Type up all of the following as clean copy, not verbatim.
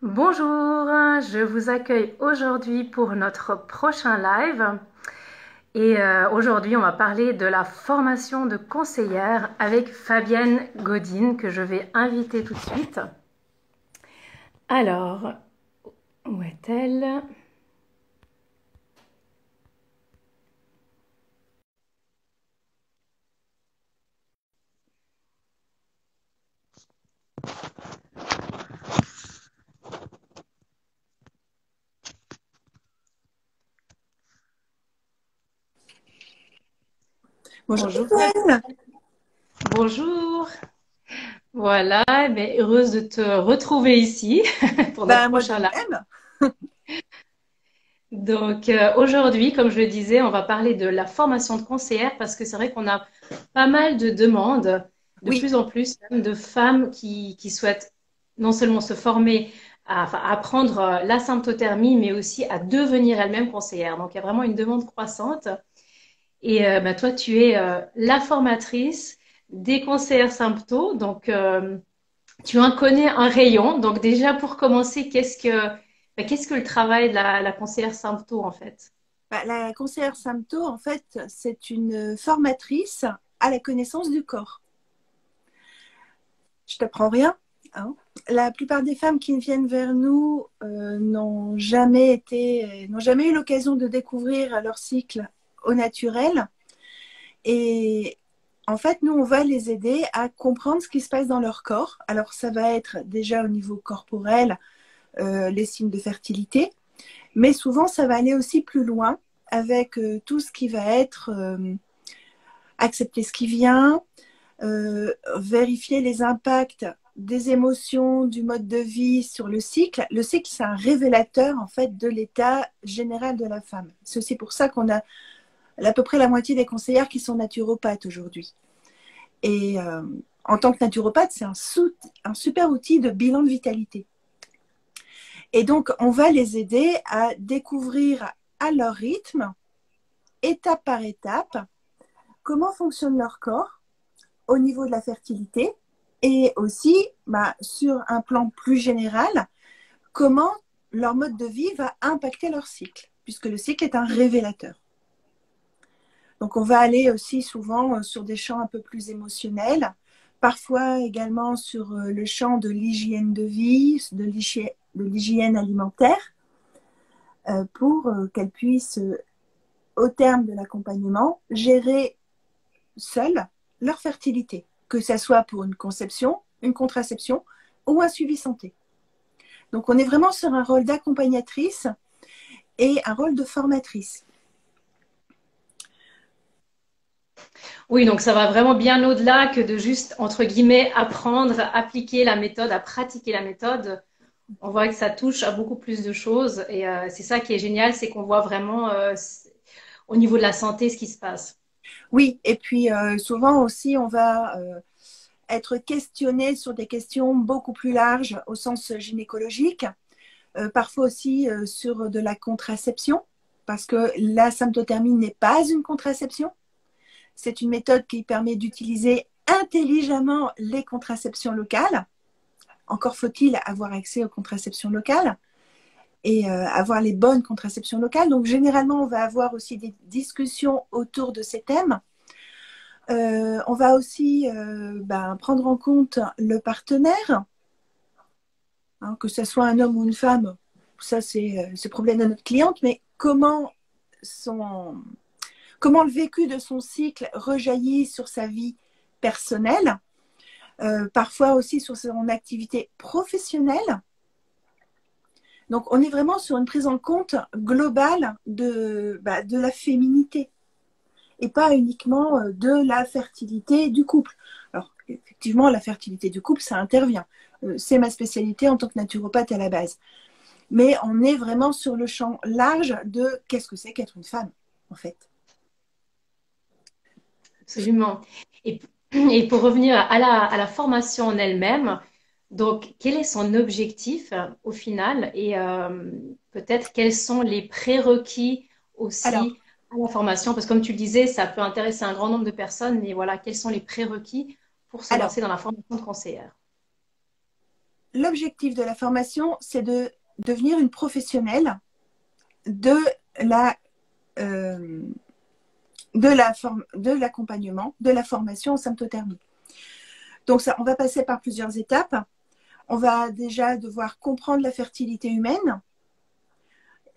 Bonjour, je vous accueille aujourd'hui pour notre prochain live. Aujourd'hui, on va parler de la formation de conseillère avec Fabienne Godine que je vais inviter tout de suite. Alors, où est-elle? Bonjour Bonjour Nicole. Fabienne. Bonjour. Voilà, heureuse de te retrouver ici pour notre Moi de prochain live. même. Aujourd'hui, comme je le disais, on va parler de la formation de conseillère parce que c'est vrai qu'on a pas mal de demandes, de Oui, plus en plus même de femmes qui souhaitent non seulement se former, enfin, à apprendre la symptothermie, mais aussi à devenir elles-mêmes conseillères. Donc il y a vraiment une demande croissante. Toi, tu es la formatrice des conseillères sympto, tu en connais un rayon. Donc déjà pour commencer, qu'est-ce que le travail de la conseillère sympto en fait? la conseillère Samto, en fait, c'est une formatrice à la connaissance du corps. Je t'apprends rien, hein. La plupart des femmes qui viennent vers nous n'ont jamais eu l'occasion de découvrir leur cycle au naturel. Et en fait, nous, on va les aider à comprendre ce qui se passe dans leur corps. Alors, ça va être déjà au niveau corporel, les signes de fertilité. Mais souvent, ça va aller aussi plus loin avec tout ce qui va être accepter ce qui vient, vérifier les impacts des émotions, du mode de vie sur le cycle. Le cycle, c'est un révélateur en fait de l'état général de la femme. C'est aussi pour ça qu'on a à peu près la moitié des conseillères qui sont naturopathes aujourd'hui. Et en tant que naturopathe, c'est un super outil de bilan de vitalité. Et donc, on va les aider à découvrir à leur rythme, étape par étape, comment fonctionne leur corps au niveau de la fertilité et aussi, sur un plan plus général, comment leur mode de vie va impacter leur cycle, puisque le cycle est un révélateur. Donc, on va aller aussi souvent sur des champs un peu plus émotionnels, parfois également sur le champ de l'hygiène de vie, de l'hygiène alimentaire, pour qu'elles puissent, au terme de l'accompagnement, gérer seules leur fertilité, que ce soit pour une conception, une contraception ou un suivi santé. Donc on est vraiment sur un rôle d'accompagnatrice et un rôle de formatrice. Oui, donc ça va vraiment bien au-delà que de juste, entre guillemets, apprendre, appliquer la méthode, à pratiquer la méthode. On voit que ça touche à beaucoup plus de choses c'est ça qui est génial, c'est qu'on voit vraiment au niveau de la santé ce qui se passe. Oui, et puis souvent aussi on va être questionné sur des questions beaucoup plus larges au sens gynécologique, parfois aussi sur de la contraception, parce que la symptothermie n'est pas une contraception. C'est une méthode qui permet d'utiliser intelligemment les contraceptions locales. Encore faut-il avoir accès aux contraceptions locales et avoir les bonnes contraceptions locales. Donc généralement, on va avoir aussi des discussions autour de ces thèmes. On va aussi prendre en compte le partenaire, hein, que ce soit un homme ou une femme. Ça, c'est le problème de notre cliente, mais comment le vécu de son cycle rejaillit sur sa vie personnelle, parfois aussi sur son activité professionnelle. Donc, on est vraiment sur une prise en compte globale de la féminité et pas uniquement de la fertilité du couple. Alors, effectivement, la fertilité du couple, ça intervient. C'est ma spécialité en tant que naturopathe à la base. Mais on est vraiment sur le champ large de qu'est-ce que c'est qu'être une femme, en fait. Absolument. Et, et pour revenir à la formation en elle-même, donc quel est son objectif au final peut-être quels sont les prérequis Alors, aussi à la formation? Parce que comme tu le disais, ça peut intéresser un grand nombre de personnes, mais voilà, quels sont les prérequis pour se alors, lancer dans la formation de conseillère? l'objectif de la formation, c'est de devenir une professionnelle de la de l'accompagnement, de la formation en symptothermie. Donc ça, on va passer par plusieurs étapes. On va déjà devoir comprendre la fertilité humaine.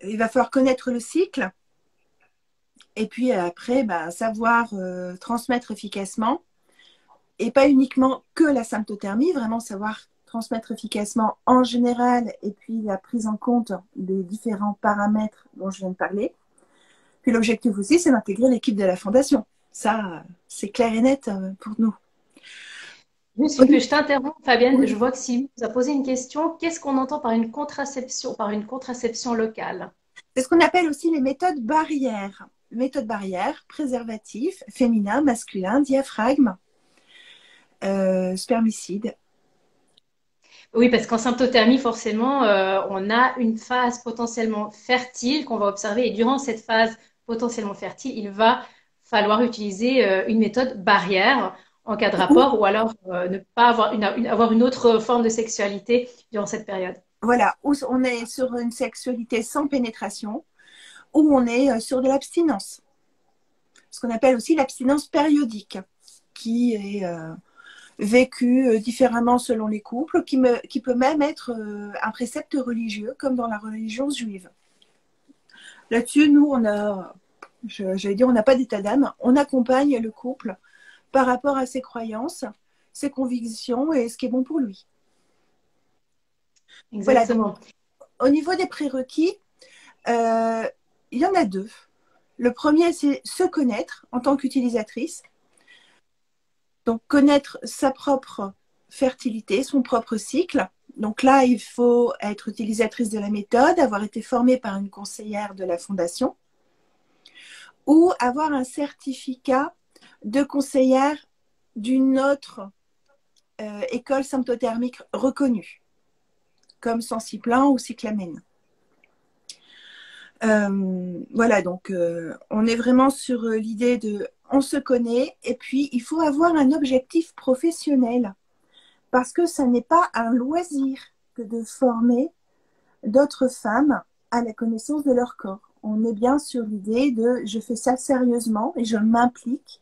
Il va falloir connaître le cycle. Et puis après, savoir transmettre efficacement. Et pas uniquement que la symptothermie, vraiment savoir transmettre efficacement en général. Et puis la prise en compte des différents paramètres dont je viens de parler. Puis l'objectif aussi, c'est d'intégrer l'équipe de la Fondation. Ça, c'est clair et net pour nous. Juste que je t'interromps, Fabienne, Oui. je vois que Sylvie nous a posé une question. Qu'est-ce qu'on entend par une contraception locale? C'est ce qu'on appelle aussi les méthodes barrières. Méthodes barrières, préservatifs, féminin, masculin, diaphragme, spermicide. Oui, parce qu'en symptothermie, forcément, on a une phase potentiellement fertile qu'on va observer. Et durant cette phase potentiellement fertile, il va falloir utiliser une méthode barrière en cas de Ou, rapport ou alors ne pas avoir avoir une autre forme de sexualité durant cette période. voilà, où on est sur une sexualité sans pénétration, ou on est sur de l'abstinence. Ce qu'on appelle aussi l'abstinence périodique, qui est vécue différemment selon les couples, qui peut même être un précepte religieux, comme dans la religion juive. Là-dessus, nous, j'allais dire, on n'a pas d'état d'âme. On accompagne le couple par rapport à ses croyances, ses convictions et ce qui est bon pour lui. Voilà, donc Exactement. au niveau des prérequis, euh, il y en a deux. Le premier, c'est se connaître en tant qu'utilisatrice. Donc, connaître sa propre fertilité, son propre cycle. Donc là, il faut être utilisatrice de la méthode, avoir été formée par une conseillère de la Fondation ou avoir un certificat de conseillère d'une autre école symptothermique reconnue, comme Sensiplan ou Cyclamen. Voilà, donc on est vraiment sur l'idée de on se connaît et puis il faut avoir un objectif professionnel parce que ça n'est pas un loisir que de former d'autres femmes à la connaissance de leur corps. On est bien sur l'idée de je fais ça sérieusement et je m'implique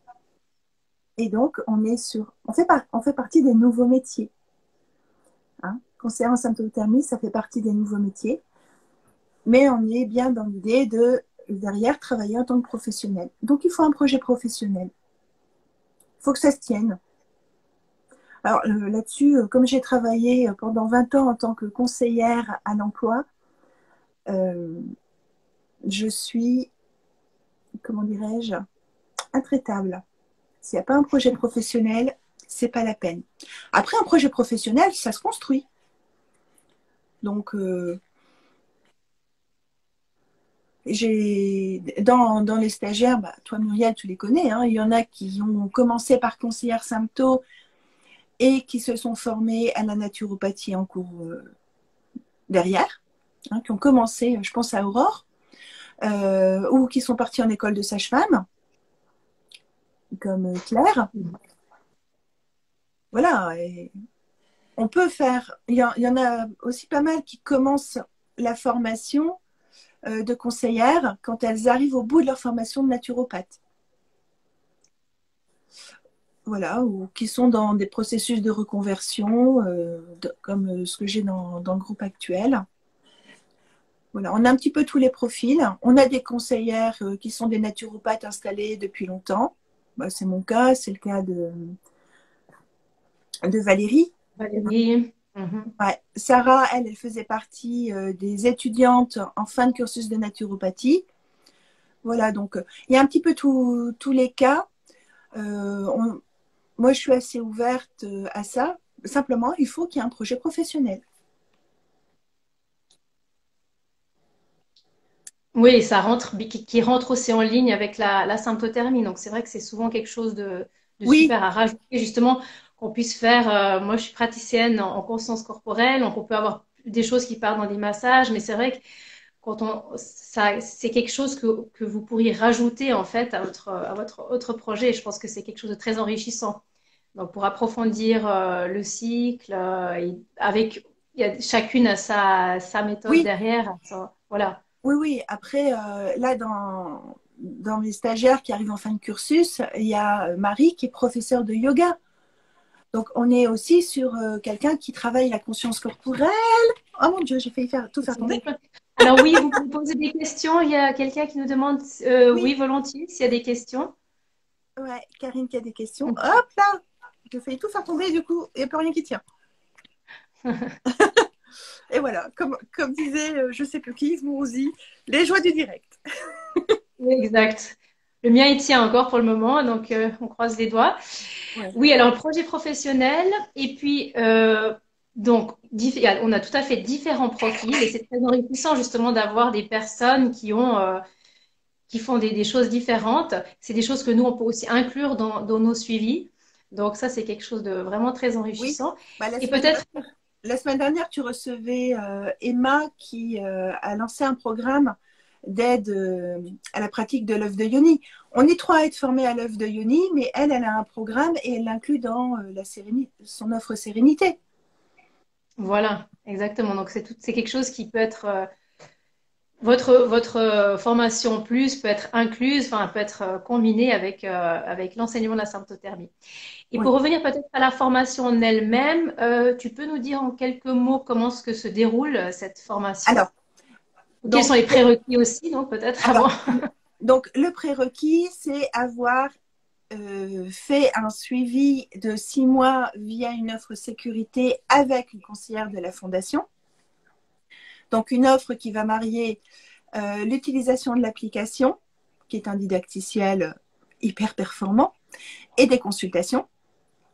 et donc on fait partie des nouveaux métiers. Hein. Conseiller en symptothermie, ça fait partie des nouveaux métiers. Mais on est bien dans l'idée de, derrière, travailler en tant que professionnel. Donc, il faut un projet professionnel. Il faut que ça se tienne. Alors, là-dessus, comme j'ai travaillé pendant 20 ans en tant que conseillère à l'emploi, euh, je suis, comment dirais-je, intraitable. S'il n'y a pas un projet professionnel, c'est pas la peine. Après, un projet professionnel, ça se construit. Donc, dans les stagiaires, toi Muriel, tu les connais, hein, il y en a qui ont commencé par conseillère sympto et qui se sont formés à la naturopathie en cours derrière, hein, qui ont commencé, je pense à Aurore, ou qui sont partis en école de sage-femme, comme Claire. Voilà, et on peut faire, il y en a aussi pas mal qui commencent la formation de conseillère quand elles arrivent au bout de leur formation de naturopathe. Voilà, ou qui sont dans des processus de reconversion, comme ce que j'ai dans le groupe actuel. Voilà, on a un petit peu tous les profils. On a des conseillères qui sont des naturopathes installés depuis longtemps. C'est mon cas, c'est le cas de Valérie. Valérie. Mhm. Ouais. Sarah, elle faisait partie des étudiantes en fin de cursus de naturopathie. Voilà, donc il y a un petit peu tous les cas. Moi, je suis assez ouverte à ça. Simplement, il faut qu'il y ait un projet professionnel. Oui, ça rentre, qui rentre aussi en ligne avec la symptothermie. Donc, c'est vrai que c'est souvent quelque chose de Oui, super à rajouter, justement, qu'on puisse faire. Moi, je suis praticienne en conscience corporelle, donc on peut avoir des choses qui partent dans des massages, mais c'est vrai que c'est quelque chose que vous pourriez rajouter, en fait, à votre autre projet. Et je pense que c'est quelque chose de très enrichissant. Donc, pour approfondir le cycle, avec chacune a sa méthode Oui, derrière. Voilà. oui, oui. Après, là, dans mes stagiaires qui arrivent en fin de cursus, il y a Marie qui est professeure de yoga. Donc, on est aussi sur quelqu'un qui travaille la conscience corporelle. Oh mon Dieu, j'ai failli tout faire tomber. Alors oui, vous pouvez poser des questions. Il y a quelqu'un qui nous demande, oui, Oui, volontiers, s'il y a des questions. ouais, Karine qui a des questions. Hop là, j'ai failli tout faire tomber, du coup, il n'y a plus rien qui tient. Et voilà, comme disait, je sais plus qui, Mourouzi, les joies du direct. Exact. Le mien, il tient encore pour le moment, donc on croise les doigts. Ouais. Oui, alors le projet professionnel, et puis donc on a tout à fait différents profils, et c'est très enrichissant justement d'avoir des personnes qui font des choses différentes. C'est des choses que nous, on peut aussi inclure dans nos suivis. Donc ça, c'est quelque chose de vraiment très Oui, enrichissant. bah, Et peut-être, la semaine dernière, tu recevais Emma qui a lancé un programme d'aide à la pratique de l'œuf de Yoni. On est trois à être formés à l'œuf de Yoni, mais elle a un programme et elle l'inclut dans son offre Sérénité. voilà, exactement. Donc c'est quelque chose qui peut être votre formation plus peut être incluse, enfin peut être combinée avec l'enseignement de la symptothermie. Et Oui. pour revenir peut-être à la formation en elle-même, tu peux nous dire en quelques mots comment ce que se déroule cette formation? Alors, Quels sont donc, les prérequis aussi, donc peut-être alors, avant. le prérequis, c'est avoir fait un suivi de 6 mois via une offre sécurité avec une conseillère de la Fondation. Donc, une offre qui va marier l'utilisation de l'application, qui est un didacticiel hyper performant, et des consultations,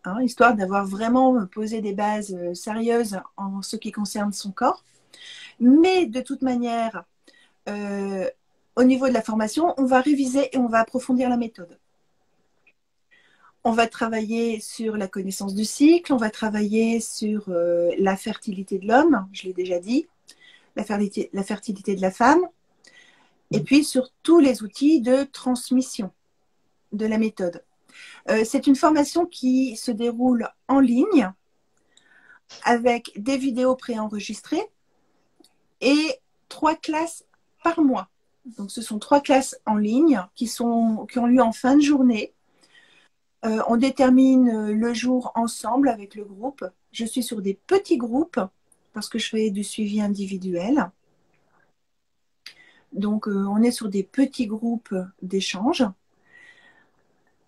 hein, histoire d'avoir vraiment posé des bases sérieuses en ce qui concerne son corps. Mais de toute manière, euh, au niveau de la formation, on va réviser et on va approfondir la méthode. On va travailler sur la connaissance du cycle, on va travailler sur la fertilité de l'homme, je l'ai déjà dit, la fertilité de la femme, et puis sur tous les outils de transmission de la méthode. C'est une formation qui se déroule en ligne avec des vidéos préenregistrées et 3 classes par mois. Donc, ce sont 3 classes en ligne qui ont lieu en fin de journée. On détermine le jour ensemble avec le groupe. Je suis sur des petits groupes parce que je fais du suivi individuel. Donc, on est sur des petits groupes d'échange.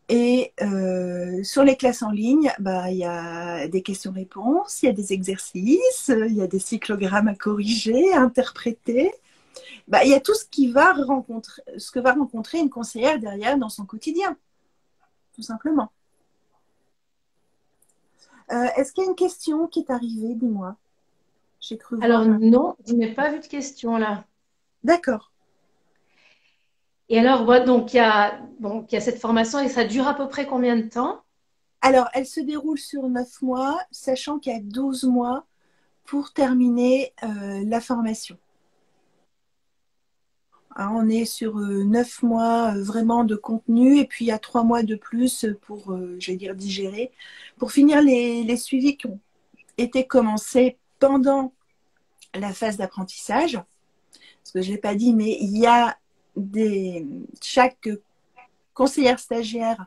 Et sur les classes en ligne, bah, il y a des questions-réponses, il y a des exercices, il y a des cyclogrammes à corriger, à interpréter. Bah, il y a tout ce que va rencontrer une conseillère derrière dans son quotidien, tout simplement. Est-ce qu'il y a une question qui est arrivée? Dis-moi. J'ai cru Alors voir un... non, je n'ai pas vu de question là. D'accord. Et alors, voilà, donc il y a cette formation et ça dure à peu près combien de temps? Alors, elle se déroule sur 9 mois, sachant qu'il y a 12 mois pour terminer la formation. Hein, on est sur 9 mois vraiment de contenu et puis il y a 3 mois de plus pour, je vais dire, digérer, pour finir les suivis qui ont été commencés pendant la phase d'apprentissage. Parce que je ne l'ai pas dit, mais il y a chaque conseillère stagiaire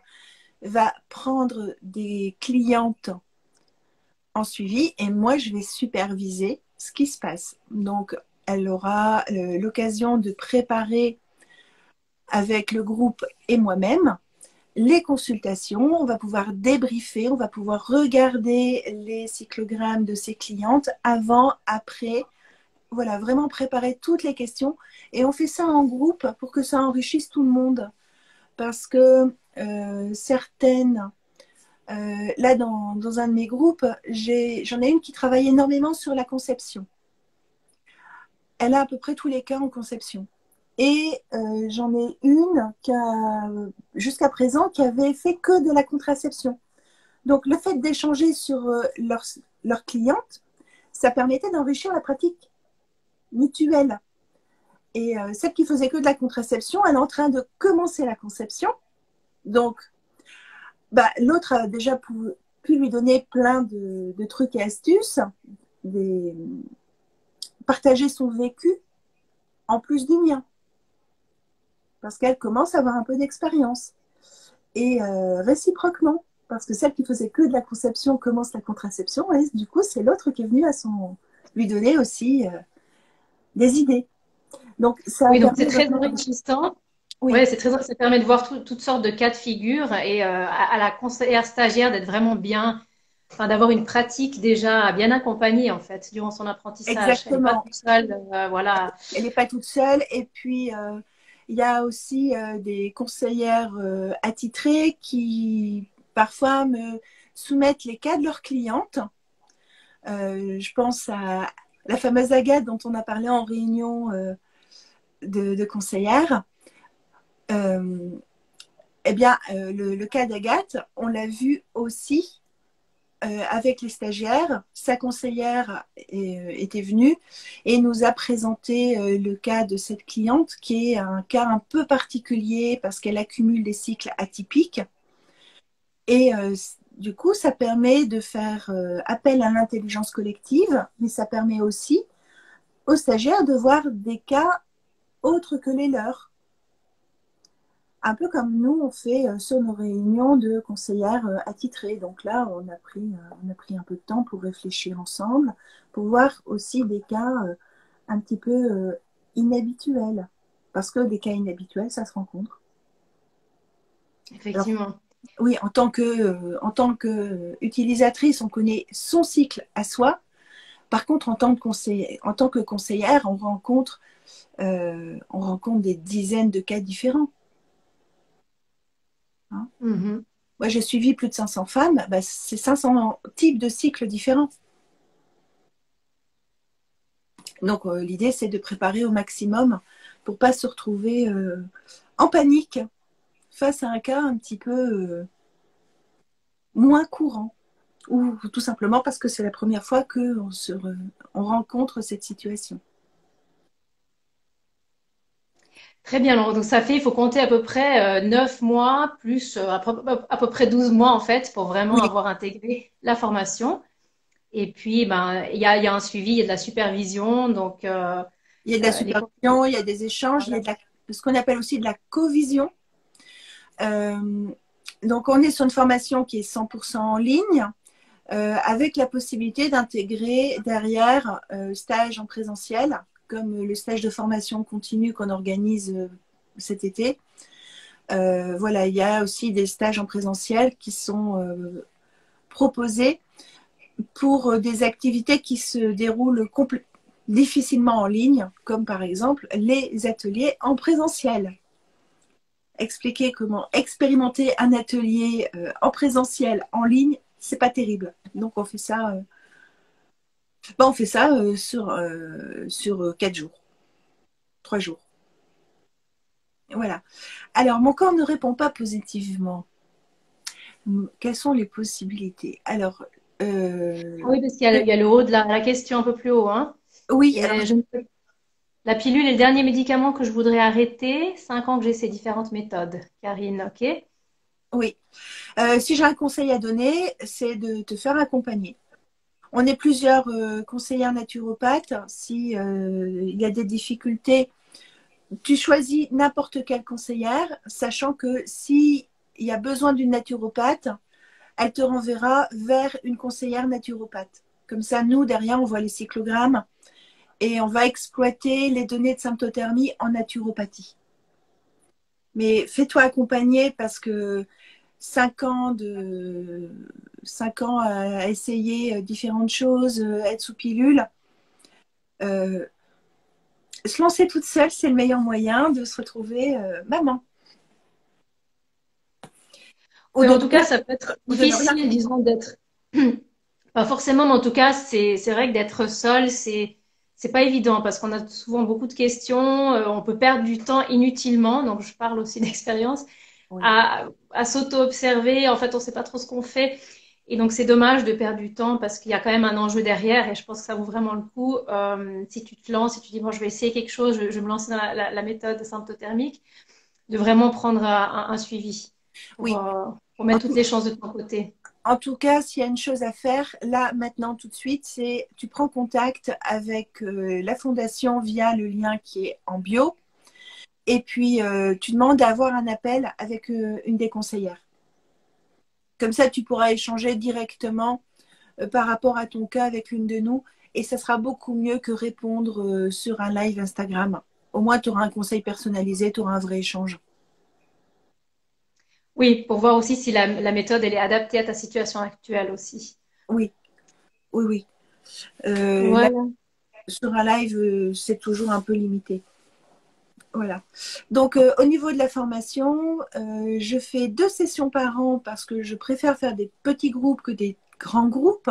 va prendre des clientes en suivi et moi, je vais superviser ce qui se passe. Donc, elle aura l'occasion de préparer avec le groupe et moi-même les consultations, on va pouvoir débriefer, on va pouvoir regarder les cyclogrammes de ses clientes avant, après, voilà, vraiment préparer toutes les questions et on fait ça en groupe pour que ça enrichisse tout le monde parce que certaines, là dans un de mes groupes, j'en ai une qui travaille énormément sur la conception. Elle a à peu près tous les cas en conception. Et j'en ai une qui a, jusqu'à présent, qui avait fait que de la contraception. Donc, le fait d'échanger sur leurs clientes, ça permettait d'enrichir la pratique mutuelle. Et celle qui faisait que de la contraception, elle est en train de commencer la conception. Donc, bah, l'autre a déjà pu lui donner plein de trucs et astuces. des, partager son vécu en plus du mien, parce qu'elle commence à avoir un peu d'expérience. Et réciproquement, parce que celle qui faisait que de la conception commence la contraception, et du coup, c'est l'autre qui est venu lui donner aussi des idées. Donc, ça a Oui, donc c'est permis très vraiment. enrichissant. Oui, Ouais, ça permet de voir toutes sortes de cas de figure et à la conseillère stagiaire d'être vraiment bien, enfin d'avoir une pratique déjà bien accompagnée en fait durant son apprentissage. Elle n'est pas exactement. toute seule, voilà. Elle n'est pas toute seule. Et puis, il y a aussi des conseillères attitrées qui, parfois, me soumettent les cas de leurs clientes. Je pense à la fameuse Agathe dont on a parlé en réunion de conseillères. Euh, eh bien, le cas d'Agathe, on l'a vu aussi avec les stagiaires. Sa conseillère était venue et nous a présenté le cas de cette cliente qui est un cas un peu particulier parce qu'elle accumule des cycles atypiques. Et du coup, ça permet de faire appel à l'intelligence collective, mais ça permet aussi aux stagiaires de voir des cas autres que les leurs. Un peu comme nous, on fait sur nos réunions de conseillères attitrées. Donc là, on a pris un peu de temps pour réfléchir ensemble, pour voir aussi des cas un petit peu inhabituels. Parce que des cas inhabituels, ça se rencontre. Alors, Effectivement. oui, en tant que utilisatrice, on connaît son cycle à soi. Par contre, en tant que conseillère, on rencontre des dizaines de cas différents. Hein. Mhm. Moi, j'ai suivi plus de 500 femmes, bah, c'est 500 types de cycles différents. Donc, l'idée, c'est de préparer au maximum pour pas se retrouver en panique face à un cas un petit peu moins courant, ou tout simplement parce que c'est la première fois on rencontre cette situation. Très bien, Laure. Donc ça fait, il faut compter à peu près 9 mois plus à peu près 12 mois en fait pour vraiment Oui, avoir intégré la formation. Et puis, ben, il y a un suivi, il y a de la supervision. Donc, il y a de la les supervision, il y a des échanges, il y a ce qu'on appelle aussi de la covision. Euh, donc, on est sur une formation qui est 100% en ligne, avec la possibilité d'intégrer derrière stage en présentiel, comme le stage de formation continue qu'on organise cet été. Voilà, il y a aussi des stages en présentiel qui sont proposés pour des activités qui se déroulent difficilement en ligne, comme par exemple les ateliers en présentiel. Expliquer comment expérimenter un atelier en présentiel en ligne, c'est pas terrible. Donc on fait ça sur 4 jours, 3 jours. Voilà. Alors, mon corps ne répond pas positivement. Quelles sont les possibilités? Alors, Ah oui, parce il y a le haut de la question un peu plus haut, hein. oui, alors, Et la pilule est le dernier médicament que je voudrais arrêter. 5 ans que j'ai ces différentes méthodes. Karine, ok? oui. Si j'ai un conseil à donner, c'est de te faire accompagner. On est plusieurs conseillères naturopathes. Si il y a des difficultés, tu choisis n'importe quelle conseillère, sachant que si il y a besoin d'une naturopathe, elle te renverra vers une conseillère naturopathe. Comme ça, nous, derrière, on voit les cyclogrammes et on va exploiter les données de symptothermie en naturopathie. Mais fais-toi accompagner parce que 5 ans 5 ans à essayer différentes choses, être sous pilule, euh, se lancer toute seule, c'est le meilleur moyen de se retrouver maman. Ou Oui, de en ne tout cas, rien, ça peut être ou de ne rien. difficile, disons, d'être, pas forcément, mais en tout cas, c'est vrai que d'être seul, c'est pas évident parce qu'on a souvent beaucoup de questions, on peut perdre du temps inutilement, donc je parle aussi d'expérience, Oui. à s'auto-observer, en fait, on sait pas trop ce qu'on fait, et donc c'est dommage de perdre du temps parce qu'il y a quand même un enjeu derrière, et je pense que ça vaut vraiment le coup, si tu te lances, si tu dis, bon, je vais essayer quelque chose, je vais me lancer dans la méthode symptothermique, de vraiment prendre un suivi Oui. pour En mettre toutes tout, les chances de ton côté. En tout cas, s'il y a une chose à faire, là, maintenant, tout de suite, c'est tu prends contact avec la fondation via le lien qui est en bio. Et puis, tu demandes à avoir un appel avec une des conseillères. Comme ça, tu pourras échanger directement par rapport à ton cas avec l'une de nous. Et ça sera beaucoup mieux que répondre sur un live Instagram. Au moins, tu auras un conseil personnalisé, tu auras un vrai échange. Oui, pour voir aussi si la méthode elle est adaptée à ta situation actuelle aussi. Oui, oui, oui. Là, Voilà. sur un live, c'est toujours un peu limité. Voilà. Donc, au niveau de la formation, je fais 2 sessions par an parce que je préfère faire des petits groupes que des grands groupes.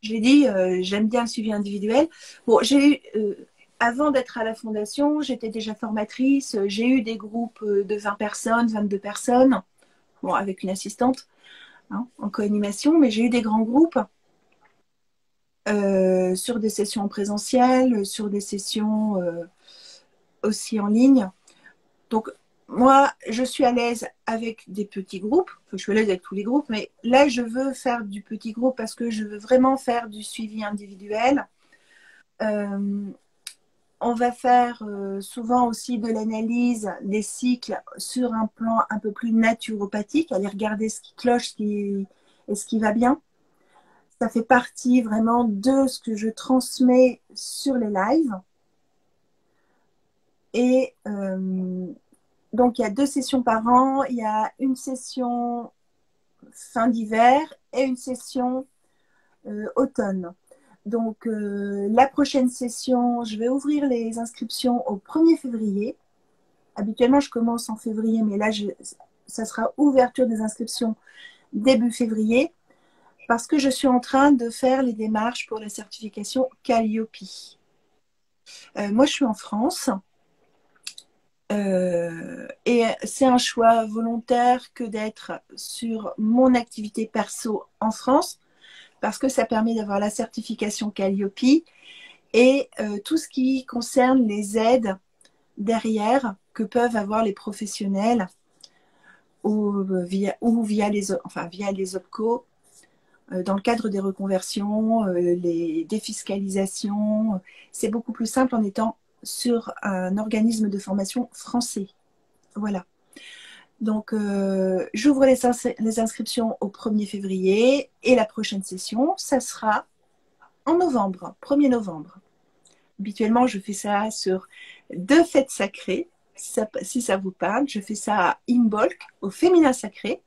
Je l'ai dit, j'aime bien le suivi individuel. Bon, avant d'être à la fondation, j'étais déjà formatrice. J'ai eu des groupes de 20 personnes, 22 personnes, bon, avec une assistante hein, en co-animation, mais j'ai eu des grands groupes sur des sessions en présentiel, sur des sessions aussi en ligne. Donc, moi, je suis à l'aise avec des petits groupes. Enfin, je suis à l'aise avec tous les groupes, mais là, je veux faire du petit groupe parce que je veux vraiment faire du suivi individuel. Euh, on va faire souvent aussi de l'analyse des cycles sur un plan un peu plus naturopathique, aller regarder ce qui cloche et ce qui va bien. Ça fait partie vraiment de ce que je transmets sur les lives. Et donc, il y a 2 sessions par an. Il y a une session fin d'hiver et une session automne. Donc, la prochaine session, je vais ouvrir les inscriptions au 1er février. Habituellement, je commence en février, mais là, ça sera ouverture des inscriptions début février parce que je suis en train de faire les démarches pour la certification Calliope. Moi, je suis en France. Et c'est un choix volontaire que d'être sur mon activité perso en France parce que ça permet d'avoir la certification Calliope et tout ce qui concerne les aides derrière que peuvent avoir les professionnels via les OPCO dans le cadre des reconversions, les défiscalisations. C'est beaucoup plus simple en étant sur un organisme de formation français. Voilà. Donc, j'ouvre les inscriptions au 1er février et la prochaine session, ça sera en novembre, 1er novembre. Habituellement, je fais ça sur 2 fêtes sacrées. Si ça vous parle, je fais ça à Imbolc, au féminin sacré,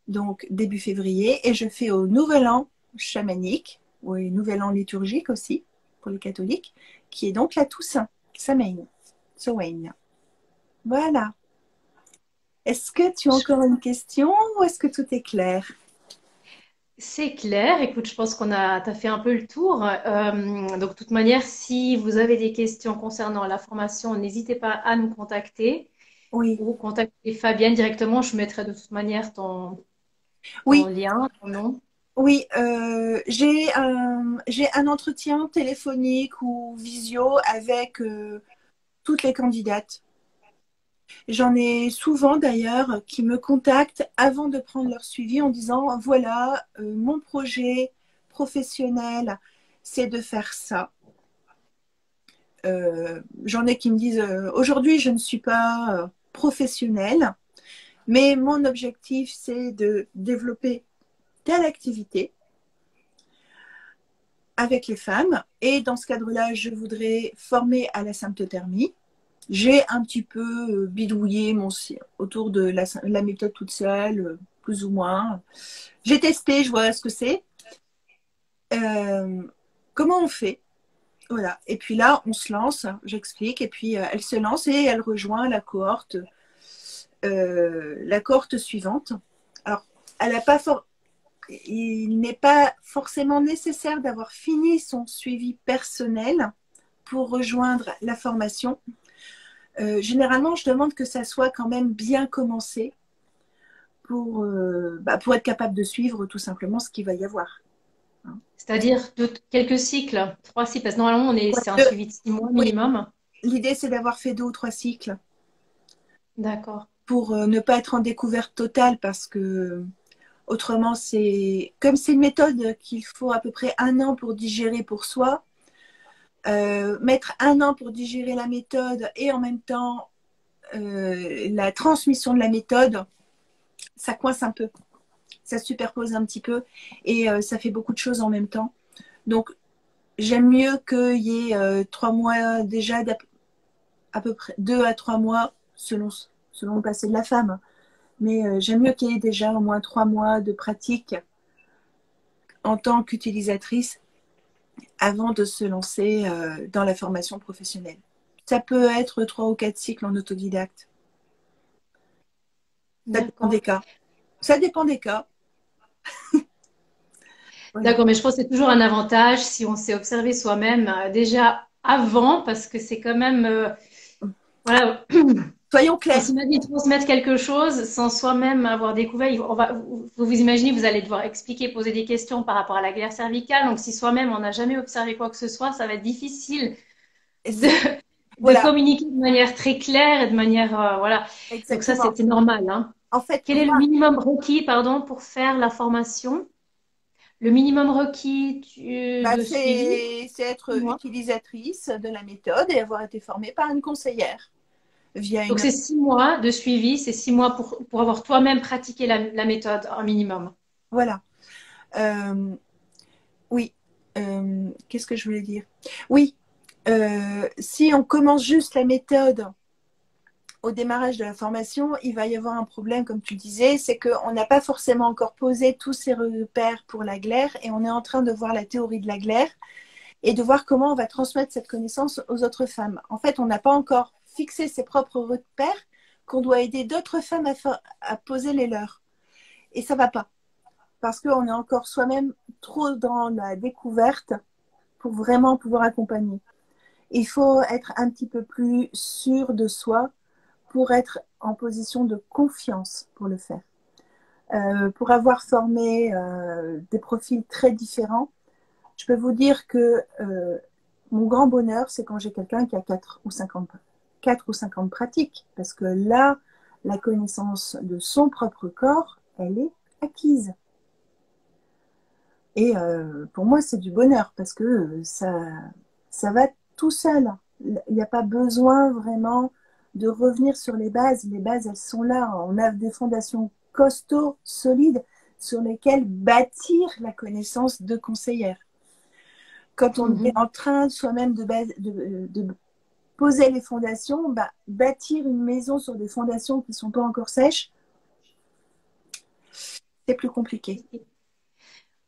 donc début février, et je fais au Nouvel An chamanique, ou au Nouvel An liturgique aussi, pour les catholiques, qui est donc la Toussaint, Samhain. Voilà. Est-ce que tu as encore une question ou est-ce que tout est clair? C'est clair. Écoute, je pense t'as fait un peu le tour. Donc, de toute manière, si vous avez des questions concernant la formation, n'hésitez pas à nous contacter Oui, ou contacter Fabienne directement. Je mettrai de toute manière ton oui, lien, ton nom. oui. J'ai un entretien téléphonique ou visio avec toutes les candidates. J'en ai souvent d'ailleurs qui me contactent avant de prendre leur suivi en disant, voilà, mon projet professionnel, c'est de faire ça. J'en ai qui me disent, aujourd'hui, je ne suis pas professionnelle, mais mon objectif, c'est de développer telle activité avec les femmes. Et dans ce cadre-là, je voudrais former à la symptothermie. J'ai un petit peu bidouillé autour de la méthode toute seule, plus ou moins. J'ai testé, je vois ce que c'est. Comment on fait? Voilà. Et puis là, on se lance, j'explique, et puis elle se lance et elle rejoint la cohorte suivante. Alors, elle a pas il n'est pas forcément nécessaire d'avoir fini son suivi personnel pour rejoindre la formation. Généralement, je demande que ça soit quand même bien commencé pour être capable de suivre tout simplement ce qu'il va y avoir. Hein. C'est-à-dire quelques cycles, 3 cycles, parce que normalement, c'est un Euh, suivi de 6 mois oui, minimum. l'idée, c'est d'avoir fait 2 ou 3 cycles D'accord. pour ne pas être en découverte totale parce que Autrement, comme c'est une méthode qu'il faut à peu près 1 an pour digérer pour soi, mettre 1 an pour digérer la méthode et en même temps la transmission de la méthode, ça coince un peu, ça superpose un petit peu et ça fait beaucoup de choses en même temps. Donc, j'aime mieux qu'il y ait 3 mois déjà, à peu près 2 à 3 mois, selon le passé de la femme. Mais j'aime mieux qu'il y ait déjà au moins 3 mois de pratique en tant qu'utilisatrice avant de se lancer dans la formation professionnelle. Ça peut être 3 ou 4 cycles en autodidacte. Ça dépend des cas. Ça dépend des cas. Voilà. D'accord, mais je pense que c'est toujours un avantage si on s'est observé soi-même déjà avant, parce que c'est quand même, voilà, Soyons on clairs. s'imagine transmettre quelque chose sans soi-même avoir découvert. Vous imaginez, vous allez devoir expliquer, poser des questions par rapport à la glaire cervicale. Donc, si soi-même on n'a jamais observé quoi que ce soit, ça va être difficile de, de Voilà, communiquer de manière très claire et de manière, voilà. Donc ça, exactement. c'était normal, hein. En fait, Quel est le minimum requis, pardon, pour faire la formation? Le minimum requis de suivi? c'est être Moi. utilisatrice de la méthode et avoir été formée par une conseillère via Donc une. c'est 6 mois de suivi, c'est 6 mois pour avoir toi-même pratiqué la méthode en minimum. Voilà. Oui. Qu'est-ce que je voulais dire? Oui. Si on commence juste la méthode au démarrage de la formation, il va y avoir un problème, comme tu disais, c'est qu'on n'a pas forcément encore posé tous ces repères pour la glaire et on est en train de voir la théorie de la glaire et de voir comment on va transmettre cette connaissance aux autres femmes. En fait, on n'a pas encore fixé ses propres repères qu'on doit aider d'autres femmes à poser les leurs. Et ça ne va pas, parce qu'on est encore soi-même trop dans la découverte pour vraiment pouvoir accompagner. Il faut être un petit peu plus sûr de soi pour être en position de confiance pour le faire. Pour avoir formé des profils très différents, je peux vous dire que mon grand bonheur, c'est quand j'ai quelqu'un qui a 4 ou 5 ans, 4 ou 5 ans de pratique, parce que là, la connaissance de son propre corps, elle est acquise. Et pour moi, c'est du bonheur, parce que ça va tout seul. Il n'y a pas besoin vraiment de revenir sur les bases. Les bases, elles sont là. On a des fondations costauds, solides, sur lesquelles bâtir la connaissance de conseillère. Quand on est en train soi-même de poser les fondations, bâtir une maison sur des fondations qui ne sont pas encore sèches, c'est plus compliqué.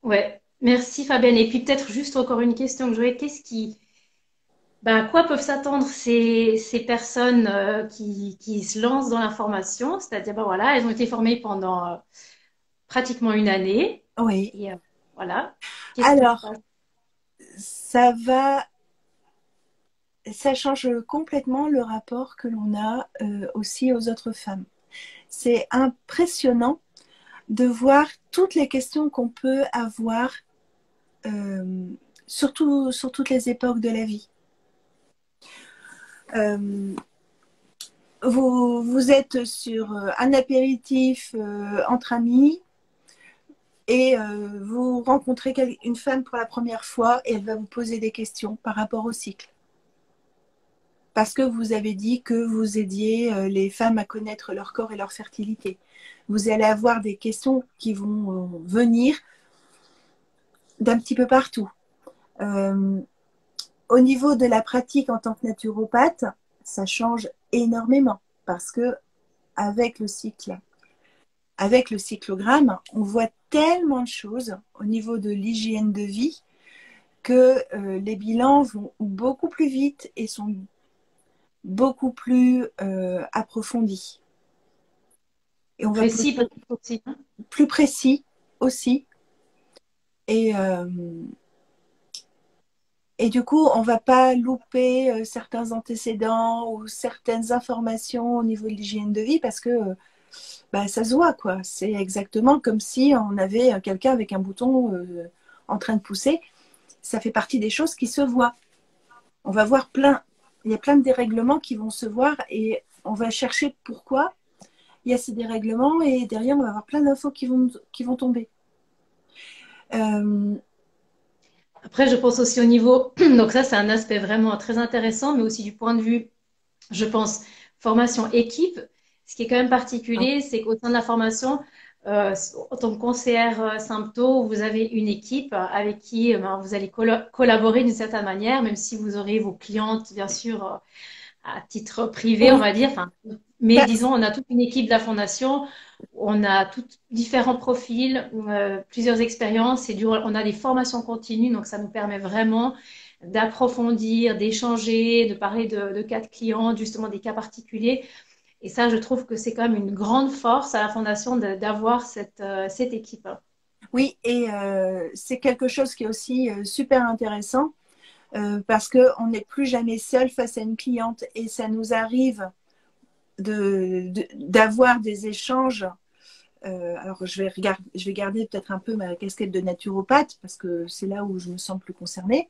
Ouais, merci Fabienne. Et puis peut-être juste encore une question que j'aurais. À quoi peuvent s'attendre ces personnes qui se lancent dans la formation? C'est-à-dire, voilà, elles ont été formées pendant pratiquement une année. Oui. Et voilà. Qu'est-ce qui se Alors, passe? ça change complètement le rapport que l'on a aussi aux autres femmes. C'est impressionnant de voir toutes les questions qu'on peut avoir, surtout sur toutes les époques de la vie. Vous êtes sur un apéritif entre amis et vous rencontrez une femme pour la première fois et elle va vous poser des questions par rapport au cycle. Parce que vous avez dit que vous aidiez les femmes à connaître leur corps et leur fertilité. Vous allez avoir des questions qui vont venir d'un petit peu partout. Au niveau de la pratique en tant que naturopathe, ça change énormément parce que avec le cyclogramme, on voit tellement de choses au niveau de l'hygiène de vie que les bilans vont beaucoup plus vite et sont beaucoup plus approfondis. Et on va Précis, peut-être aussi. plus précis aussi. Et du coup, on ne va pas louper certains antécédents ou certaines informations au niveau de l'hygiène de vie parce que ça se voit, quoi. C'est exactement comme si on avait quelqu'un avec un bouton en train de pousser. Ça fait partie des choses qui se voient. On va voir il y a plein de dérèglements qui vont se voir et on va chercher pourquoi. il y a ces dérèglements et derrière, on va avoir plein d'infos qui vont tomber. Après, je pense aussi au niveau, donc ça, c'est un aspect vraiment très intéressant, mais aussi du point de vue, je pense, formation équipe. Ce qui est quand même particulier, c'est qu'au sein de la formation, en tant que conseillère sympto, vous avez une équipe avec qui ben, vous allez collaborer d'une certaine manière, même si vous aurez vos clientes, bien sûr, à titre privé, on Oui, va dire. Enfin, mais bah, disons, on a toute une équipe de la fondation, on a tous différents profils, plusieurs expériences, et on a des formations continues, donc ça nous permet vraiment d'approfondir, d'échanger, de parler de cas de clients, justement des cas particuliers. Et ça, je trouve que c'est quand même une grande force à la fondation d'avoir cette équipe. oui, et c'est quelque chose qui est aussi super intéressant parce qu'on n'est plus jamais seul face à une cliente et ça nous arrive d'avoir des échanges. Alors, je vais garder peut-être un peu ma casquette de naturopathe parce que c'est là où je me sens plus concernée.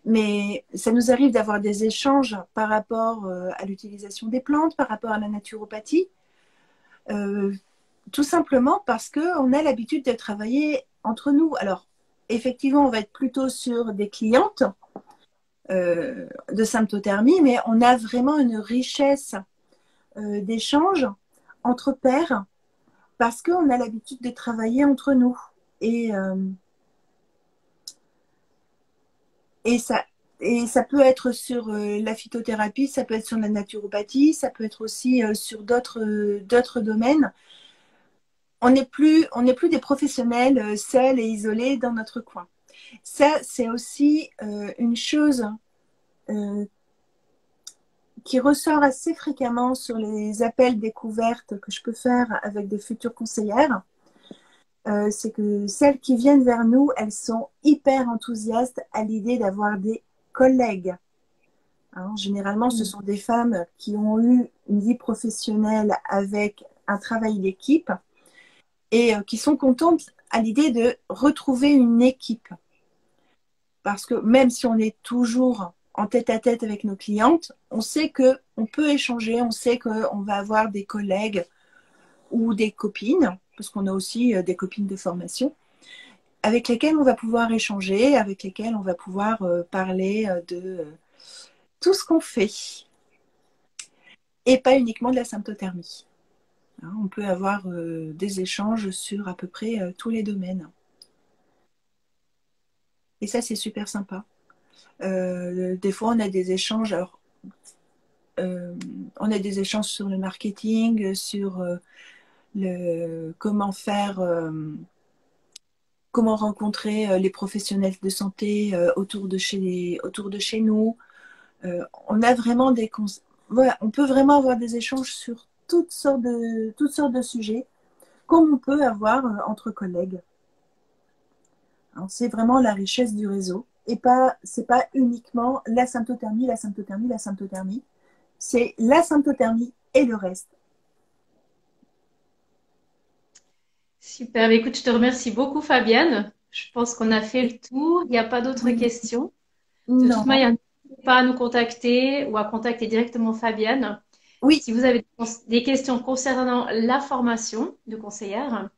Mais ça nous arrive d'avoir des échanges par rapport à l'utilisation des plantes, par rapport à la naturopathie, euh, tout simplement parce qu'on a l'habitude de travailler entre nous. Alors, effectivement, on va être plutôt sur des clientes de symptothermie, mais on a vraiment une richesse d'échanges entre pairs parce qu'on a l'habitude de travailler entre nous. Et, euh, et, ça, et ça peut être sur la phytothérapie, ça peut être sur la naturopathie, ça peut être aussi sur d'autres domaines. On n'est plus des professionnels seuls et isolés dans notre coin. Ça, c'est aussi une chose euh, qui ressort assez fréquemment sur les appels découvertes que je peux faire avec des futures conseillères. C'est que celles qui viennent vers nous, elles sont hyper enthousiastes à l'idée d'avoir des collègues. Hein, généralement, ce sont des femmes qui ont eu une vie professionnelle avec un travail d'équipe et qui sont contentes à l'idée de retrouver une équipe. Parce que même si on est toujours en tête-à-tête avec nos clientes, on sait qu'on peut échanger, on sait qu'on va avoir des collègues ou des copines, parce qu'on a aussi des copines de formation, avec lesquelles on va pouvoir échanger, avec lesquelles on va pouvoir parler de tout ce qu'on fait, et pas uniquement de la symptothermie. Hein, on peut avoir des échanges sur à peu près tous les domaines. Et ça, c'est super sympa. Des fois, on a des échanges. Alors, on a des échanges sur le marketing, sur comment faire, comment rencontrer les professionnels de santé autour de chez nous. On a vraiment voilà, on peut vraiment avoir des échanges sur toutes sortes de sujets, comme on peut avoir entre collègues. C'est vraiment la richesse du réseau. Et c'est pas uniquement la symptothermie, la symptothermie, la symptothermie. C'est la symptothermie et le reste. Super. Écoute, je te remercie beaucoup, Fabienne. Je pense qu'on a fait le tour. Il n'y a pas d'autres Oui, questions. De toute non. manière, n'hésitez pas à nous contacter ou à contacter directement Fabienne. Oui, Si vous avez des questions concernant la formation de conseillère,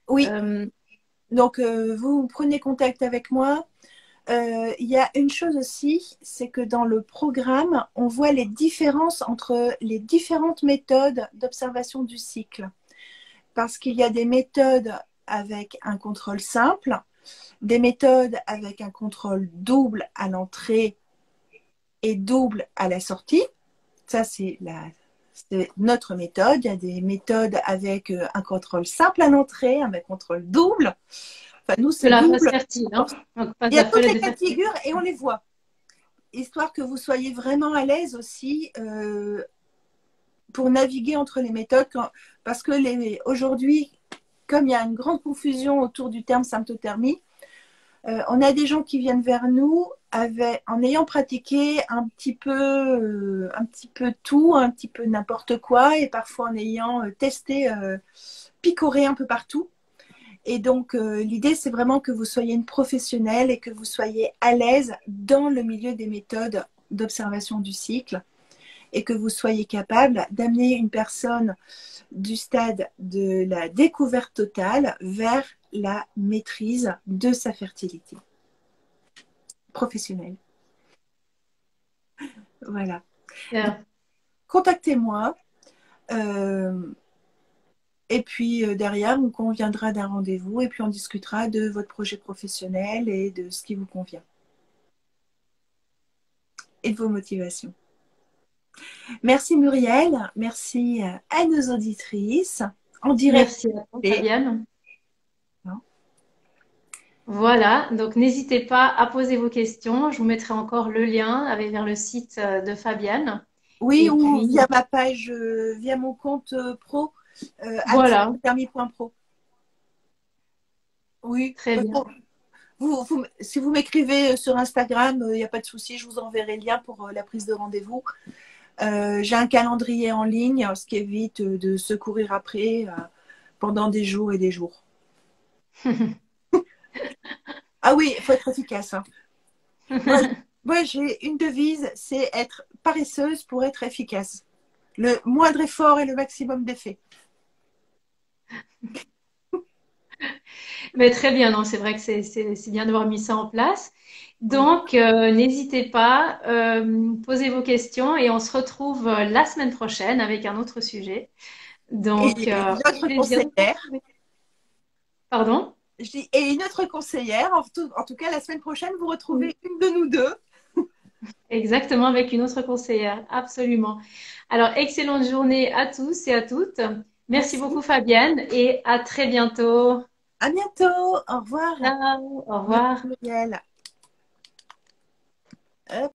oui. euh, Donc, vous prenez contact avec moi. Il y a une chose aussi, c'est que dans le programme, on voit les différences entre les différentes méthodes d'observation du cycle. Parce qu'il y a des méthodes avec un contrôle simple, des méthodes avec un contrôle double à l'entrée et double à la sortie. Ça, c'est notre méthode. Il y a des méthodes avec un contrôle simple à l'entrée, un contrôle double. Enfin, nous, de c'est la phase double. fertile, hein. Donc, phase Il y a toutes d'appel et les de cas de fertilité. figure et on les voit. Histoire que vous soyez vraiment à l'aise aussi pour naviguer entre les méthodes. Parce que aujourd'hui, comme il y a une grande confusion autour du terme symptothermie, on a des gens qui viennent vers nous en ayant pratiqué un petit peu tout, un petit peu n'importe quoi, et parfois en ayant testé, picoré un peu partout. Et donc, l'idée, c'est vraiment que vous soyez une professionnelle et que vous soyez à l'aise dans le milieu des méthodes d'observation du cycle et que vous soyez capable d'amener une personne du stade de la découverte totale vers la maîtrise de sa fertilité professionnelle. Voilà. Super. Contactez-moi. Et puis derrière, on conviendra d'un rendez-vous et puis on discutera de votre projet professionnel et de ce qui vous convient et de vos motivations. Merci Muriel, merci à nos auditrices en direct. Merci à toi, Fabienne. Voilà, donc n'hésitez pas à poser vos questions. Je vous mettrai encore le lien vers le site de Fabienne. Oui, Et ou puis, via ma page, via mon compte pro, voilà, @permis.pro. Oui, très bien. si vous m'écrivez sur Instagram, il n'y a pas de souci, je vous enverrai le lien pour la prise de rendez-vous. J'ai un calendrier en ligne, ce qui évite de se courir après pendant des jours et des jours. Ah oui, il faut être efficace. Hein. Moi, j'ai une devise, c'est être paresseuse pour être efficace. Le moindre effort et le maximum d'effet. Mais très bien, non, c'est vrai que c'est bien d'avoir mis ça en place. Donc, n'hésitez pas, posez vos questions et on se retrouve la semaine prochaine avec un autre sujet. Donc, Et au notre plaisir de vous conseillère, retrouver. Pardon? je dis, et une autre conseillère, en tout cas la semaine prochaine, vous retrouvez une de nous deux. Exactement, avec une autre conseillère, absolument. Alors, excellente journée à tous et à toutes. Merci Merci. beaucoup, Fabienne, et à très bientôt. À bientôt. Au revoir. Ciao, au Merci, revoir. Muriel.